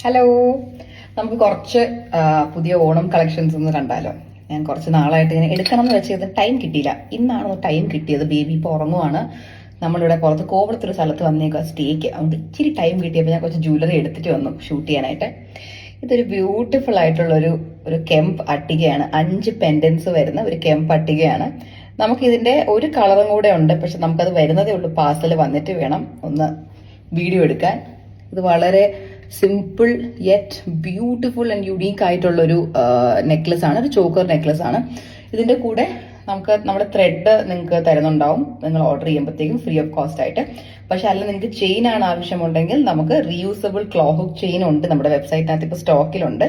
Hello, നമുക്ക് കുറച്ച് പുതിയ ഓണം കളക്ഷൻസ് ഒന്ന് കണ്ടാലോ. ഞാൻ കുറച്ച് നാളായിട്ട് ഇങ്ങനെ എടുക്കണം എന്ന് വെച്ചത് ടൈം കിട്ടിയില്ല. ഇന്നാണ് ടൈം കിട്ടിയത്. ബേബി ഇപ്പോൾ ഉറങ്ങുവാണ്. നമ്മളിവിടെ പുറത്ത് കോവളത്തൊരു സ്ഥലത്ത് വന്നേക്കുക സ്റ്റേക്ക്. അതുകൊണ്ട് ഇച്ചിരി ടൈം കിട്ടിയപ്പോൾ ഞാൻ കുറച്ച് ജ്വല്ലറി എടുത്തിട്ട് വന്നു ഷൂട്ട് ചെയ്യാനായിട്ട്. ഇതൊരു ബ്യൂട്ടിഫുൾ ആയിട്ടുള്ള ഒരു കെമ്പ് അട്ടികയാണ്. 5 പെൻഡൻസ് വരുന്ന ഒരു കെമ്പ് അട്ടികയാണ്. നമുക്കിതിന്റെ ഒരു കളറും കൂടെ ഉണ്ട്, പക്ഷെ നമുക്കത് വരുന്നതേ ഉള്ളൂ. പാർസൽ വന്നിട്ട് വേണം ഒന്ന് വീഡിയോ എടുക്കാൻ. ഇത് വളരെ simple yet beautiful and unique ആയിട്ടുള്ള ഒരു നെക്ലസ് ആണ്. ഒരു ചോക്കർ നെക്ലസ് ആണ്. ഇതിന്റെ കൂടെ നമുക്ക് നമ്മുടെ ത്രെഡ് നിങ്ങൾക്ക് തരുന്നുണ്ടാവും നിങ്ങൾ ഓർഡർ ചെയ്യുമ്പോഴത്തേക്കും ഫ്രീ ഓഫ് കോസ്റ്റ് ആയിട്ട്. പക്ഷെ അല്ല നിങ്ങൾക്ക് ചെയിൻ ആണ് ആവശ്യമുണ്ടെങ്കിൽ നമുക്ക് റീയൂസബിൾ ക്ലോ ഹുക്ക് ചെയിൻ ഉണ്ട് നമ്മുടെ വെബ്സൈറ്റിനകത്ത് ഇപ്പോൾ സ്റ്റോക്കിലുണ്ട്.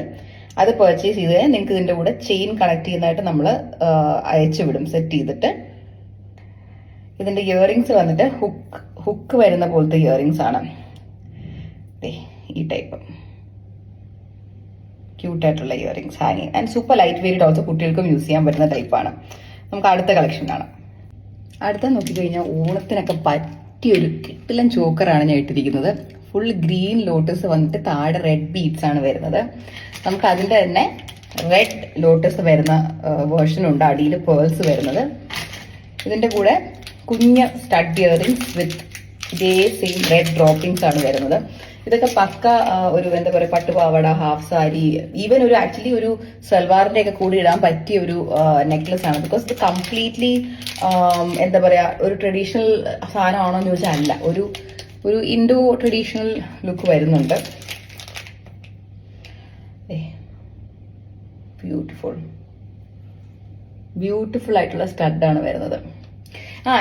അത് പർച്ചേസ് ചെയ്ത് കഴിഞ്ഞാൽ നിങ്ങൾക്ക് ഇതിന്റെ കൂടെ ചെയിൻ കണക്ട് ചെയ്യുന്നതായിട്ട് നമ്മൾ അയച്ചു വിടും സെറ്റ് ചെയ്തിട്ട്. ഇതിന്റെ ഇയറിങ്സ് വന്നിട്ട് ഹുക്ക് വരുന്ന പോലത്തെ ഇയറിങ്സ് ആണ്. ഈ ടൈപ്പ് ക്യൂട്ടായിട്ടുള്ള ഇയറിങ്സ് ഹാങ്ങിങ് and super light weight also കുട്ടികൾക്കും യൂസ് ചെയ്യാൻ പറ്റുന്ന ടൈപ്പാണ്. നമുക്ക് അടുത്ത കളക്ഷൻ കാണാം. അടുത്ത നോക്കിക്കഴിഞ്ഞാൽ ഓണത്തിനൊക്കെ പറ്റിയൊരു കിട്ടിലൻ ചോക്കറാണ് ഞാൻ ഇട്ടിരിക്കുന്നത്. ഫുൾ ഗ്രീൻ ലോട്ടസ് വന്നിട്ട് താഴെ റെഡ് ബീഡ്സ് ആണ് വരുന്നത്. നമുക്ക് അതിന്റെ തന്നെ റെഡ് ലോട്ടസ് വരുന്ന വേർഷൻ ഉണ്ട്, അടിയിൽ പേൾസ് വരുന്നത്. ഇതിന്റെ കൂടെ കുഞ്ഞ് സ്റ്റഡ് ഇയറിങ്സ് വിത്ത് ഇതേ സെയിം റെഡ് ഡ്രോപ്പിംഗ്സ് ആണ് വരുന്നത്. ഇതൊക്കെ പക്ക ഒരു എന്താ പറയുക പട്ടുപാവട, ഹാഫ് സാരി, ഈവൻ ഒരു ആക്ച്വലി ഒരു സൽവാറിന്റെ ഒക്കെ കൂടി ഇടാൻ പറ്റിയ ഒരു നെക്ലസ് ആണ്. ബിക്കോസ് ഇത് കംപ്ലീറ്റ്ലി എന്താ പറയാ ഒരു ട്രഡീഷണൽ സാധനമാണോ എന്ന് ചോദിച്ചാൽ അല്ല, ഒരു ഇൻഡോ ട്രഡീഷണൽ ലുക്ക് വരുന്നുണ്ട്. ബ്യൂട്ടിഫുൾ ആയിട്ടുള്ള സ്റ്റഡാണ് വരുന്നത്.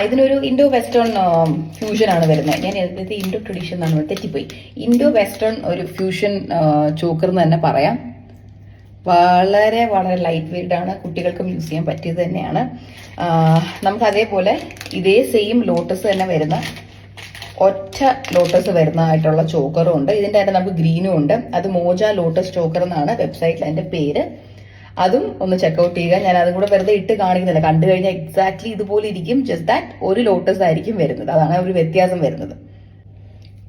ഇതിനൊരു ഇൻഡോ വെസ്റ്റേൺ ഫ്യൂഷൻ ആണ് വരുന്നത്. ഞാൻ ഇതിന്റെ ഇൻഡോ ട്രഡീഷൻ എന്നാണ് തെറ്റിപ്പോയി. ഇൻഡോ വെസ്റ്റേൺ ഒരു ഫ്യൂഷൻ ചോക്കർ എന്ന് തന്നെ പറയാം. വളരെ വളരെ ലൈറ്റ് വെയിറ്റ് ആണ്, കുട്ടികൾക്കും യൂസ് ചെയ്യാൻ പറ്റിയത് തന്നെയാണ്. നമുക്ക് അതേപോലെ ഇതേ സെയിം ലോട്ടസ് തന്നെ വരുന്ന ഒറ്റ ലോട്ടസ് വരുന്നതായിട്ടുള്ള ചോക്കറും ഉണ്ട്. ഇതിന്റെ തന്നെ നമുക്ക് ഗ്രീനും ഉണ്ട്. അത് മോജ ലോട്ടസ് ചോക്കർ എന്നാണ് വെബ്സൈറ്റിൽ അതിന്റെ പേര്. അതും ഒന്ന് ചെക്കൗട്ട് ചെയ്യുക. ഞാൻ അതും കൂടെ വെറുതെ ഇട്ട് കാണിക്കുന്നില്ല. കണ്ടു കഴിഞ്ഞാൽ എക്സാക്ട്ലി ഇതുപോലെ ഇരിക്കും. ജസ്റ്റ് ദാറ്റ് ഒരു ലോട്ടസ് ആയിരിക്കും വരുന്നത്. അതാണ് ഒരു വ്യത്യാസം വരുന്നത്.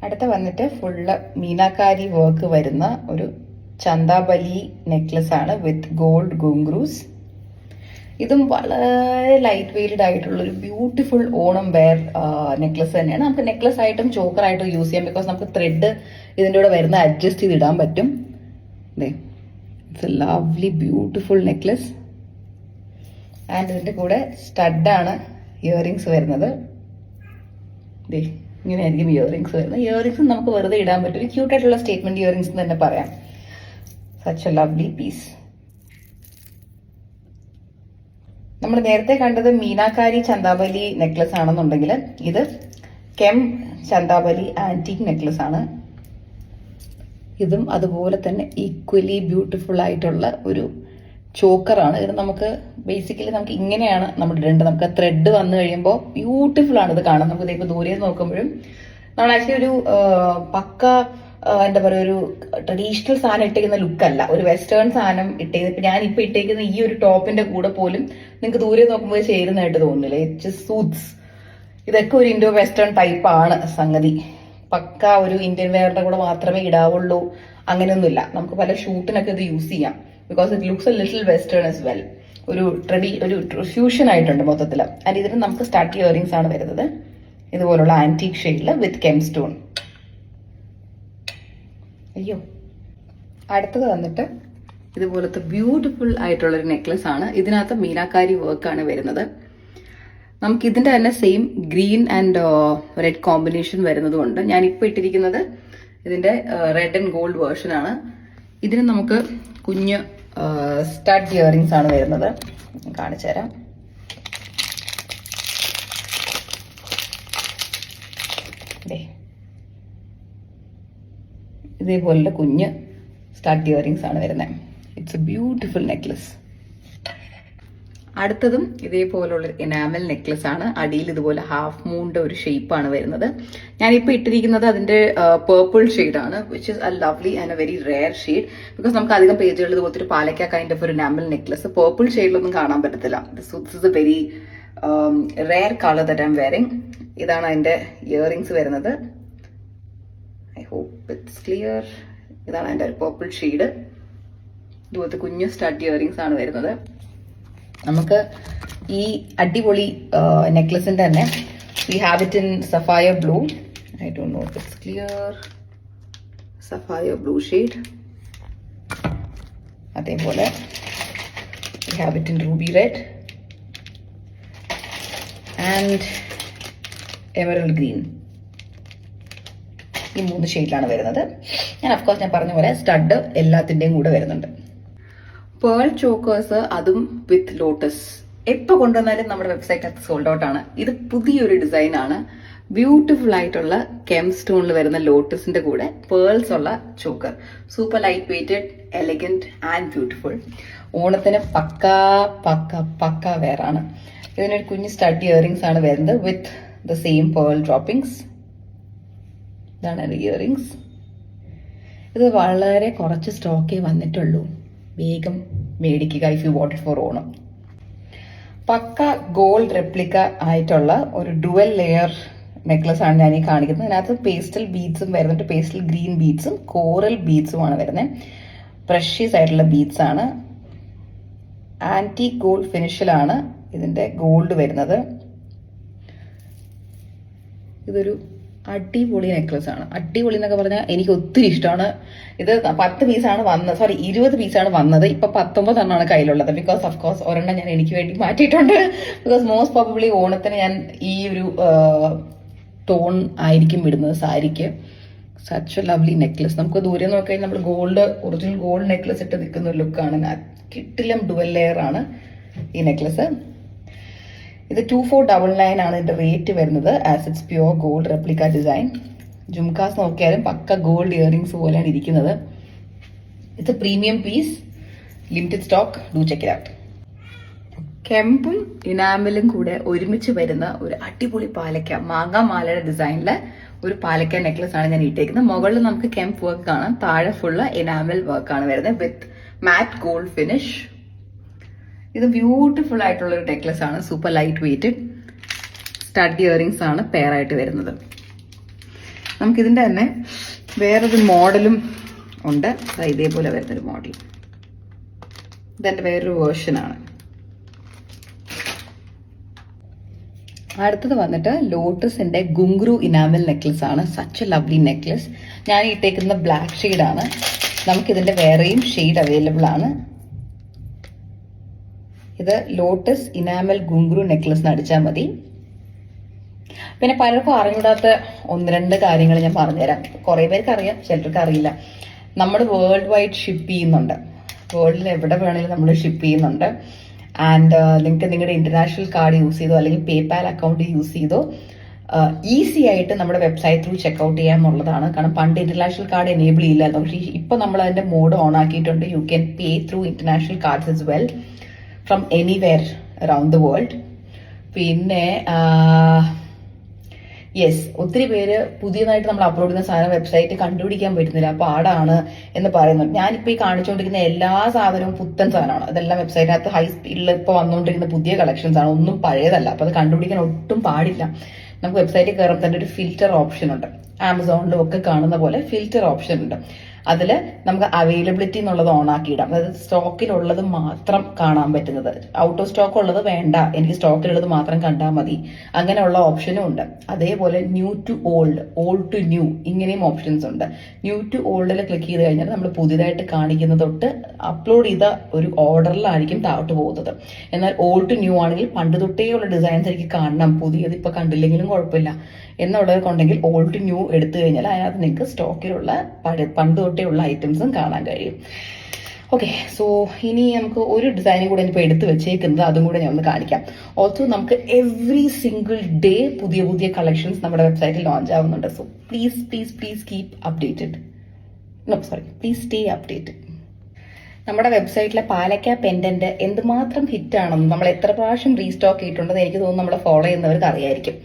അടുത്ത വന്നിട്ട് ഫുള്ള് മീനാക്കാരി വർക്ക് വരുന്ന ഒരു ചന്താബലി നെക്ലസ് ആണ് വിത്ത് ഗോൾഡ് ഗുംഗ്രൂസ്. ഇതും വളരെ ലൈറ്റ് വെയ്റ്റഡ് ആയിട്ടുള്ള ഒരു ബ്യൂട്ടിഫുൾ ഓണം വെയർ നെക്ലസ് തന്നെയാണ്. നമുക്ക് നെക്ലസ് ആയിട്ടും ചോക്കർ ആയിട്ടും യൂസ് ചെയ്യാം. ബിക്കോസ് നമുക്ക് ത്രെഡ് ഇതിൻ്റെ കൂടെ വരുന്ന അഡ്ജസ്റ്റ് ചെയ്ത് ഇടാൻ പറ്റും. It's A lovely beautiful necklace. And ഇതിന്റെ കൂടെ സ്റ്റഡാണ് ഇയറിങ്സ് വരുന്നത്. ഇങ്ങനെയായിരിക്കും ഇയറിങ്സ് വരുന്നത്. ഇയറിങ്സ് നമുക്ക് വെറുതെ ഇടാൻ പറ്റും. ഒരു ക്യൂട്ടായിട്ടുള്ള സ്റ്റേറ്റ്മെന്റ് ഇയറിങ്സ് എന്ന് തന്നെ പറയാം. Such a lovely piece. നമ്മൾ നേരത്തെ കണ്ടത് മീനാക്കാരി ചന്താബലി നെക്ലസ് ആണെന്നുണ്ടെങ്കിൽ ഇത് കെം ചന്താബലി ആന്റിക് നെക്ലസ് ആണ്. ഇതും അതുപോലെ തന്നെ ഈക്വലി ബ്യൂട്ടിഫുൾ ആയിട്ടുള്ള ഒരു ചോക്കറാണ്. ഇത് നമുക്ക് ബേസിക്കലി നമുക്ക് ഇങ്ങനെയാണ് നമ്മൾ ഇടേണ്ടത്. നമുക്ക് ത്രെഡ് വന്നു കഴിയുമ്പോൾ ബ്യൂട്ടിഫുൾ ആണ് ഇത് കാണാൻ. നമുക്ക് ഇപ്പോൾ ദൂരെ നോക്കുമ്പോഴും നമ്മൾ ആക്ച്വലി ഒരു പക്ക എന്താ പറയുക ഒരു ട്രഡീഷണൽ സാധനം ഇട്ടേക്കുന്ന ലുക്കല്ല, ഒരു വെസ്റ്റേൺ സാധനം ഇട്ടേക്കുന്നത്. ഇപ്പൊ ഞാനിപ്പോ ഇട്ടേക്കുന്ന ഈ ഒരു ടോപ്പിന്റെ കൂടെ പോലും നിങ്ങൾക്ക് ദൂരെ നോക്കുമ്പോൾ ചേരുന്നതായിട്ട് തോന്നുന്നില്ല. It suits. ഇതൊക്കെ ഒരു ഇൻഡോ വെസ്റ്റേൺ ടൈപ്പ് ആണ് സംഗതി. പക്ക ഒരു ഇന്ത്യൻ വെയറിന്റെ കൂടെ മാത്രമേ ഇടാവുള്ളൂ അങ്ങനെയൊന്നുമില്ല. നമുക്ക് പല ഷൂട്ടിനൊക്കെ ഇത് യൂസ് ചെയ്യാം. Because it looks A little western as well. ഒരു ഫ്യൂഷൻ ആയിട്ടുണ്ട് മൊത്തത്തിൽ. ആൻഡ് ഇതിന് നമുക്ക് സ്റ്റാർട്ട് ഇയറിങ്സ് ആണ് വരുന്നത് ഇതുപോലുള്ള ആന്റീക് ഷെയ്ഡിൽ വിത്ത് കെം സ്റ്റോൺ. അയ്യോ, അടുത്തത് വന്നിട്ട് ഇതുപോലത്തെ ബ്യൂട്ടിഫുൾ ആയിട്ടുള്ള ഒരു നെക്ലസ് ആണ്. ഇതിനകത്ത് മീനാക്കാരി വർക്കാണ് വരുന്നത്. നമുക്ക് ഇതിന്റെ തന്നെ same green and red combination വരുന്നതുകൊണ്ട് ഞാനിപ്പോൾ ഇട്ടിരിക്കുന്നത് ഇതിന്റെ റെഡ് ആൻഡ് ഗോൾഡ് വേർഷൻ ആണ്. ഇതിന് നമുക്ക് കുഞ്ഞ് സ്റ്റഡ് ഇയറിങ്സ് ആണ് വരുന്നത്. കാണിച്ചു തരാം. ഇതേപോലുള്ള കുഞ്ഞ് സ്റ്റഡ് ഇയറിങ്സ് ആണ് വരുന്നത്. It's A beautiful necklace. അടുത്തതും ഇതേപോലുള്ള എനാമൽ നെക്ലസ് ആണ്. അടിയിൽ ഇതുപോലെ ഹാഫ് മൂണിന്റെ ഒരു ഷേപ്പാണ് വരുന്നത്. ഞാനിപ്പോൾ ഇട്ടിരിക്കുന്നത് അതിന്റെ പേർപ്പിൾ ഷെയ്ഡാണ്, which is a lovely and a very rare shade. Because നമുക്ക് അധികം പേജുകളിൽ ഇതുപോലത്തെ ഒരു പാലക്ക കൈൻഡ് ഓഫ് ഒരു എനാമൽ നെക്ലസ് പേർപ്പിൾ ഷെയ്ഡിലൊന്നും കാണാൻ പറ്റത്തില്ല. This is a very rare colour that I'm wearing. ഇതാണ് അതിന്റെ ഇയറിങ്സ് വരുന്നത്. I hope it's clear. ഇതാണ് എൻ്റെ ഒരു പർപ്പിൾ ഷെയ്ഡ്. ഇതുപോലത്തെ കുഞ്ഞു സ്റ്റഡ് ഇയറിങ്സ് ആണ് വരുന്നത്. നമുക്ക് ഈ അടിപൊളി നെക്ലസിന്റെ തന്നെ we have it in sapphire blue. I don't know if it's clear. Sapphire blue shade. അതേപോലെ we have it in ruby red and emerald green. ഈ 3 ഷെയ്ഡിലാണ് വരുന്നത്. ഓഫ്കോഴ്സ് ഞാൻ പറഞ്ഞ പോലെ സ്റ്റഡ് എല്ലാത്തിൻ്റെയും കൂടെ വരുന്നുണ്ട്. പേൾ ചോക്കേഴ്സ്, അതും വിത്ത് ലോട്ടസ്. എപ്പോൾ കൊണ്ടുവന്നാലും നമ്മുടെ വെബ്സൈറ്റിനകത്ത് സോൾഡ് ഔട്ട് ആണ്. ഇത് പുതിയൊരു ഡിസൈൻ ആണ്. ബ്യൂട്ടിഫുൾ ആയിട്ടുള്ള കെം സ്റ്റോണിൽ വരുന്ന ലോട്ടസിന്റെ കൂടെ പേൾസ് ഉള്ള choker. Super light weighted, elegant and beautiful. ഓണത്തിന് പക്ക വേറാണ്. ഇതിനൊരു കുഞ്ഞ് സ്റ്റഡ് ഇയറിങ്സ് ആണ് വരുന്നത് with the same pearl droppings. ഇതാണ് ഇയറിങ്സ്. ഇത് വളരെ കുറച്ച് സ്റ്റോക്കേ വന്നിട്ടുള്ളൂ. വേഗം മേടിക്കുക if you want it for Onam. പക്ക ഗോൾഡ് റെപ്ലിക്ക ആയിട്ടുള്ള ഒരു ഡുവൽ ലെയർ നെക്ലസ് ആണ് ഞാൻ ഈ കാണിക്കുന്നത്. അതിനകത്ത് പേസ്റ്റൽ ബീഡ്സും വരുന്നുണ്ട്. പേസ്റ്റൽ ഗ്രീൻ ബീഡ്സും കോറൽ ബീഡ്സുമാണ് വരുന്നത്. പ്രഷ്യസ് ആയിട്ടുള്ള ബീഡ്സ് ആണ്. ആന്റി ഗോൾഡ് ഫിനിഷിലാണ് ഇതിന്റെ ഗോൾഡ് വരുന്നത്. ഇതൊരു അടിപൊളി നെക്ലസ് ആണ്. അടിപൊളി എന്നൊക്കെ പറഞ്ഞാൽ എനിക്ക് ഒത്തിരി ഇഷ്ടമാണ്. ഇത് 10 പീസാണ് വന്നത്, 20 പീസാണ് വന്നത്. ഇപ്പൊ 19 എണ്ണമാണ് കയ്യിലുള്ളത്. ബിക്കോസ് ഓഫ് കോഴ്സ് ഒരെണ്ണം ഞാൻ എനിക്ക് വേണ്ടി മാറ്റിയിട്ടുണ്ട്. ബിക്കോസ് മോസ്റ്റ് പ്രോബബ്ലി ഓണത്തിന് ഞാൻ ഈ ഒരു ടോൺ ആയിരിക്കും ഇടുന്നത് സാരിക്ക്. Such a lovely necklace. നമുക്ക് ദൂരെ നോക്കിക്കഴിഞ്ഞാൽ നമ്മൾ ഒറിജിനൽ ഗോൾഡ് നെക്ലസ് ഇട്ട് നിൽക്കുന്ന ഒരു ലുക്കാണ്. കിട്ടിലും ഡുവൽ ലെയർ ആണ് ഈ നെക്ലസ്. ഇത് 2499 ആണ് ഇതിന്റെ റേറ്റ് വരുന്നത്. As it's pure gold replica design. Jhumkas നോക്കിയാലും പക്ക ഗോൾഡ് ഇയറിംഗ്സ് പോലെയാണ് ഇരിക്കുന്നത്. It's a premium piece, limited stock. Do check it out. കെമ്പും ഇനാമലും കൂടെ ഒരുമിച്ച് വരുന്ന ഒരു അടിപൊളി പാലക്ക, മാങ്ങാ മാലയുടെ ഡിസൈനിലെ ഒരു പാലക്ക നെക്ലസ് ആണ് ഞാൻ ഇട്ടേക്കുന്നത്. മുകളിൽ നമുക്ക് കെമ്പ് വർക്ക് കാണാം, താഴെ ഫുള്ള് ഇനാമൽ വർക്ക് ആണ് വരുന്നത് വിത്ത് മാറ്റ് ഗോൾഡ് ഫിനിഷ്. ഇത് ബ്യൂട്ടിഫുൾ ആയിട്ടുള്ള ഒരു നെക്ലസ് ആണ്. Super light weighted stud earrings ആണ് പെയർ ആയിട്ട് വരുന്നത്. നമുക്കിതിന്റെ തന്നെ വേറൊരു മോഡലും ഉണ്ട്. ഇതേപോലെ വരുന്നൊരു മോഡൽ. ഇതെന്റെ വേറൊരു വേർഷനാണ്. അടുത്തത് വന്നിട്ട് ലോട്ടസിന്റെ ഗുങ്ക്രു ഇനാമൽ നെക്ലസ് ആണ്. Such a lovely necklace. ഞാൻ ഇട്ടേക്കുന്ന ബ്ലാക്ക് ഷെയ്ഡാണ്. നമുക്കിതിന്റെ വേറെയും ഷെയ്ഡ് അവൈലബിൾ ആണ്. ഇത് ലോട്ടസ് ഇനാമൽ ഗുങ്ക്രു നെക്ലസ് അടിച്ചാൽ മതി. പിന്നെ പലർക്കും അറിഞ്ഞൂടാത്ത 1-2 കാര്യങ്ങൾ ഞാൻ പറഞ്ഞുതരാം. കുറെ പേർക്ക് അറിയാം, ചിലർക്ക് അറിയില്ല. നമ്മൾ വേൾഡ് വൈഡ് ഷിപ്പ് ചെയ്യുന്നുണ്ട്. വേൾഡിൽ എവിടെ വേണമെങ്കിലും നമ്മൾ ഷിപ്പ് ചെയ്യുന്നുണ്ട്. ആൻഡ് നിങ്ങൾക്ക് നിങ്ങളുടെ ഇന്റർനാഷണൽ കാർഡ് യൂസ് ചെയ്തോ അല്ലെങ്കിൽ പേപാൽ അക്കൗണ്ട് യൂസ് ചെയ്തോ ഈസി ആയിട്ട് നമ്മുടെ വെബ്സൈറ്റ് ത്രൂ ചെക്ക്ഔട്ട് ചെയ്യാന്നുള്ളതാണ്. കാരണം പണ്ട് ഇന്റർനാഷണൽ കാർഡ് എനേബിൾ ചെയ്യില്ലായിരുന്നു. പക്ഷേ ഇപ്പൊ നമ്മൾ അതിന്റെ മോഡ് ഓൺ ആക്കിയിട്ടുണ്ട്. You can pay through international cards as well from anywhere around the world. പിന്നെ യെസ്, ഒത്തിരി പേര് പുതിയതായിട്ട് നമ്മൾ അപ്ലോഡ് ചെയ്യുന്ന സാധനം വെബ്സൈറ്റ് കണ്ടുപിടിക്കാൻ പറ്റുന്നില്ല, പാടാണ് എന്ന് പറയുന്നുണ്ട്. ഞാനിപ്പോൾ ഈ കാണിച്ചുകൊണ്ടിരിക്കുന്ന എല്ലാ സാധനവും പുത്തൻ സാധനമാണ്. അതെല്ലാം വെബ്സൈറ്റിനകത്ത് ഹൈ സ്പീഡിൽ ഇപ്പോൾ വന്നുകൊണ്ടിരിക്കുന്ന പുതിയ കളക്ഷൻസ് ആണ്. ഒന്നും പഴയതല്ല. അപ്പോൾ അത് കണ്ടുപിടിക്കാൻ ഒട്ടും പാടില്ല. നമുക്ക് വെബ്സൈറ്റിൽ കയറുമ്പോൾ തന്നെ ഒരു ഫിൽറ്റർ ഓപ്ഷൻ ഉണ്ട്. ആമസോണിലും ഒക്കെ കാണുന്ന പോലെ ഫിൽറ്റർ ഓപ്ഷൻ ഉണ്ട്. അതിൽ നമുക്ക് അവൈലബിലിറ്റി എന്നുള്ളത് ഓൺ ആക്കിയിടാം. അതായത് സ്റ്റോക്കിലുള്ളത് മാത്രം കാണാൻ പറ്റുന്നത്. ഔട്ട് ഓഫ് സ്റ്റോക്ക് ഉള്ളത് വേണ്ട, എനിക്ക് സ്റ്റോക്കിലുള്ളത് മാത്രം കണ്ടാൽ മതി, അങ്ങനെയുള്ള ഓപ്ഷനും ഉണ്ട്. അതേപോലെ new to old, old to new, ഇങ്ങനെയും ഓപ്ഷൻസ് ഉണ്ട്. ന്യൂ ടു ഓൾഡിൽ ക്ലിക്ക് ചെയ്ത് കഴിഞ്ഞാൽ നമ്മൾ പുതിയതായിട്ട് കാണിക്കുന്ന തൊട്ട് അപ്ലോഡ് ചെയ്ത ഒരു ഓർഡറിലായിരിക്കും താഴോട്ട് പോകുന്നത്. എന്നാൽ ഓൾഡ് ടു ന്യൂ ആണെങ്കിൽ പണ്ട് തൊട്ടേ ഉള്ള ഡിസൈൻസ് എനിക്ക് കാണണം, പുതിയത് ഇപ്പൊ കണ്ടില്ലെങ്കിലും കുഴപ്പമില്ല എന്നുള്ളതൊക്കെ ഉണ്ടെങ്കിൽ ഓൾഡ് ടു ന്യൂ എടുത്തു കഴിഞ്ഞാൽ അതിനകത്ത് നിങ്ങൾക്ക് സ്റ്റോക്കിലുള്ള പണ്ട് തൊട്ടേ ഉള്ള ഐറ്റംസും കാണാൻ കഴിയും. ഓക്കെ, സോ ഇനി നമുക്ക് ഒരു ഡിസൈനും കൂടെ ഇപ്പോൾ എടുത്ത് വെച്ചേക്കുന്നത്, അതും കൂടെ ഞാൻ ഒന്ന് കാണിക്കാം. ഓൾസോ നമുക്ക് എവറി സിംഗിൾ ഡേ പുതിയ പുതിയ കളക്ഷൻസ് നമ്മുടെ വെബ്സൈറ്റിൽ ലോഞ്ച് ആവുന്നുണ്ട്. So please please please keep updated. Please stay updated. നമ്മുടെ വെബ്സൈറ്റിലെ പാലക്ക പെൻഡന്റ് എന്തുമാത്രം ഹിറ്റാണെന്നും നമ്മൾ എത്ര പ്രാവശ്യം റീസ്റ്റോക്ക് ചെയ്തിട്ടുണ്ടെന്ന് എനിക്ക് തോന്നുന്നു നമ്മളെ ഫോളോ ചെയ്യുന്നവർക്ക് അറിയായിരിക്കും.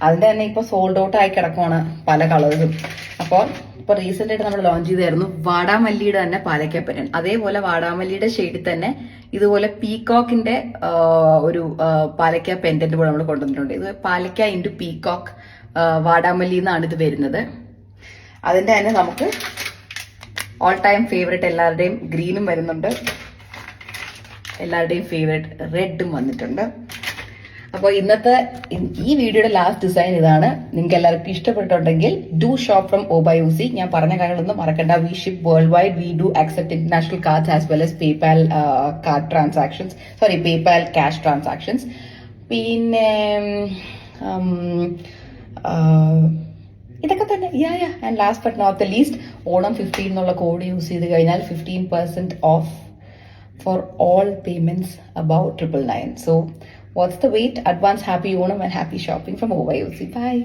അതിന്റെ തന്നെ ഇപ്പോൾ സോൾഡ് ഔട്ട് ആയി കിടക്കുവാണ് പല കളേഴ്സും. അപ്പോൾ ഇപ്പോൾ റീസെന്റ് ആയിട്ട് നമ്മൾ ലോഞ്ച് ചെയ്തായിരുന്നു വാടാമല്ലിയുടെ തന്നെ പാലക്ക പെൻഡന്റ്. അതേപോലെ വാടാമല്ലിയുടെ ഷെയ്ഡിൽ തന്നെ ഇതുപോലെ പീകോക്കിന്റെ ഒരു പാലക്ക പെൻഡന്റ് കൂടെ നമ്മൾ കൊണ്ടുവന്നിട്ടുണ്ട്. ഇത് പാലക്ക ഇൻറ്റു പീകോക്ക് വാടാമല്ലി എന്നാണ് ഇത് വരുന്നത്. അതിന്റെ തന്നെ നമുക്ക് ഓൾ ടൈം ഫേവറേറ്റ് എല്ലാവരുടെയും ഗ്രീനും വരുന്നുണ്ട്, എല്ലാവരുടെയും ഫേവറേറ്റ് റെഡും വന്നിട്ടുണ്ട്. അപ്പോൾ ഇന്നത്തെ ഈ വീഡിയോയുടെ ലാസ്റ്റ് ഡിസൈൻ ഇതാണ്. നിങ്ങൾക്ക് എല്ലാവർക്കും ഇഷ്ടപ്പെട്ടിട്ടുണ്ടെങ്കിൽ ഡു ഷോപ്പ് ഫ്രം OBuyUC. ഞാൻ പറഞ്ഞ കാര്യങ്ങളൊന്നും മറക്കണ്ട. We ship worldwide. We do accept international cards as well as PayPal card transactions, PayPal cash transactions. പിന്നെ ഇതൊക്കെ തന്നെ. And last but not the least, Onam 15 എന്നുള്ള കോഡ് യൂസ് ചെയ്ത് കഴിഞ്ഞാൽ 15% off for all payments above 999. So what's the wait? Advance happy Onam and happy shopping from OBuyUC. Bye.